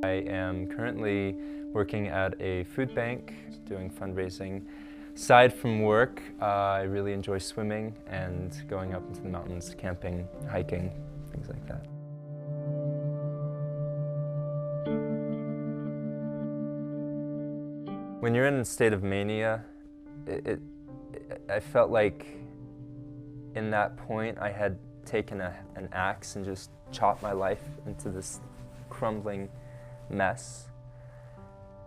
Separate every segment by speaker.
Speaker 1: I am currently working at a food bank, doing fundraising. Aside from work, I really enjoy swimming and going up into the mountains, camping, hiking, things like that. When you're in a state of mania, I felt like in that point I had taken an axe and just chopped my life into this crumbling mess.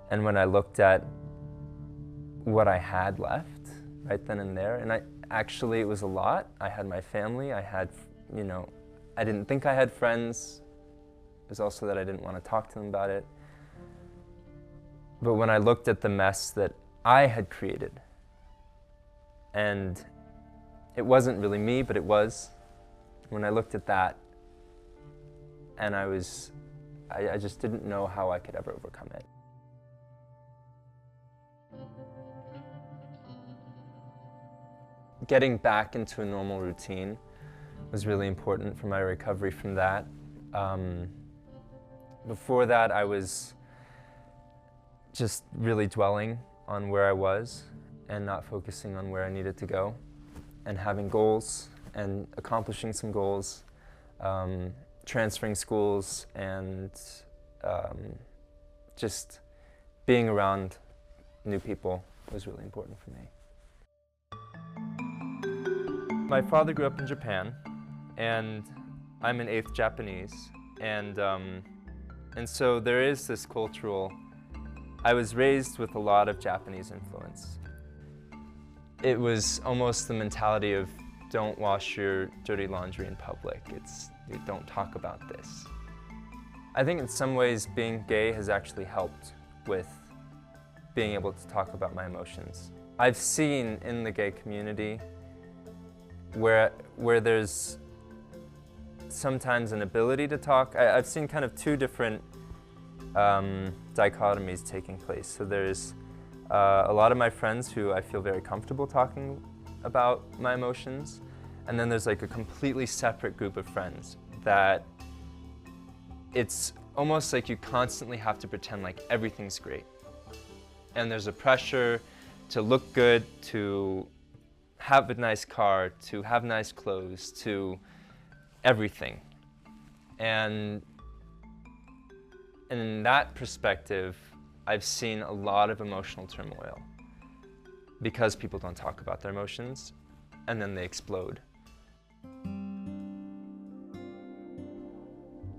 Speaker 1: And when I looked at what I had left right then and there, and it was a lot. I had my family, I had, I didn't think I had friends. It was also that I didn't want to talk to them about it. But when I looked at the mess that I had created, and it wasn't really me, but it was, when I looked at that, and I just didn't know how I could ever overcome it. Getting back into a normal routine was really important for my recovery from that. Before that, I was just really dwelling on where I was and not focusing on where I needed to go, and having goals and accomplishing some goals, transferring schools, and just being around new people was really important for me. My father grew up in Japan, and I'm an 8th Japanese, and so there is this cultural. I was raised with a lot of Japanese influence. It was almost the mentality of don't wash your dirty laundry in public. Don't talk about this. I think in some ways being gay has actually helped with being able to talk about my emotions. I've seen in the gay community where there's sometimes an ability to talk. I've seen kind of two different dichotomies taking place. So there's a lot of my friends who I feel very comfortable talking about my emotions, and then there's like a completely separate group of friends that it's almost like you constantly have to pretend like everything's great. And there's a pressure to look good, to have a nice car, to have nice clothes, to everything. And in that perspective, I've seen a lot of emotional turmoil because people don't talk about their emotions and then they explode.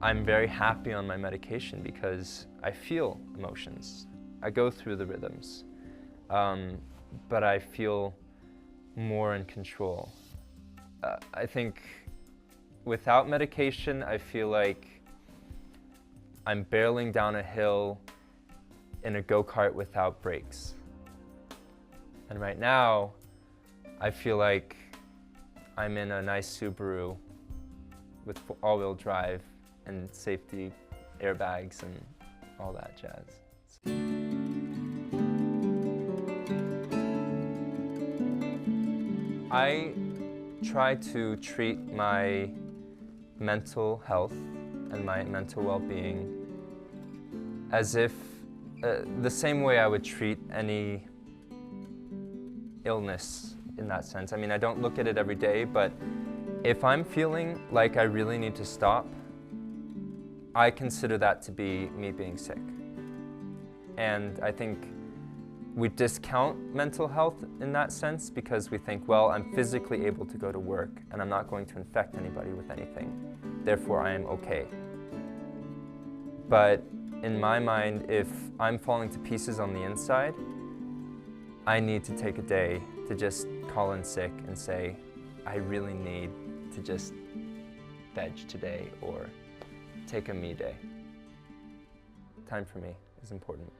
Speaker 1: I'm very happy on my medication because I feel emotions. I go through the rhythms, but I feel more in control. I think without medication, I feel like I'm barreling down a hill in a go-kart without brakes. And right now, I feel like I'm in a nice Subaru with all-wheel drive and safety airbags and all that jazz. I try to treat my mental health and my mental well-being as if the same way I would treat any illness in that sense. I mean, I don't look at it every day, but if I'm feeling like I really need to stop, I consider that to be me being sick. And I think we discount mental health in that sense because we think, well, I'm physically able to go to work and I'm not going to infect anybody with anything. Therefore, I am okay. But in my mind, if I'm falling to pieces on the inside, I need to take a day to just call in sick and say, I really need to just veg today or take a me day. Time for me is important.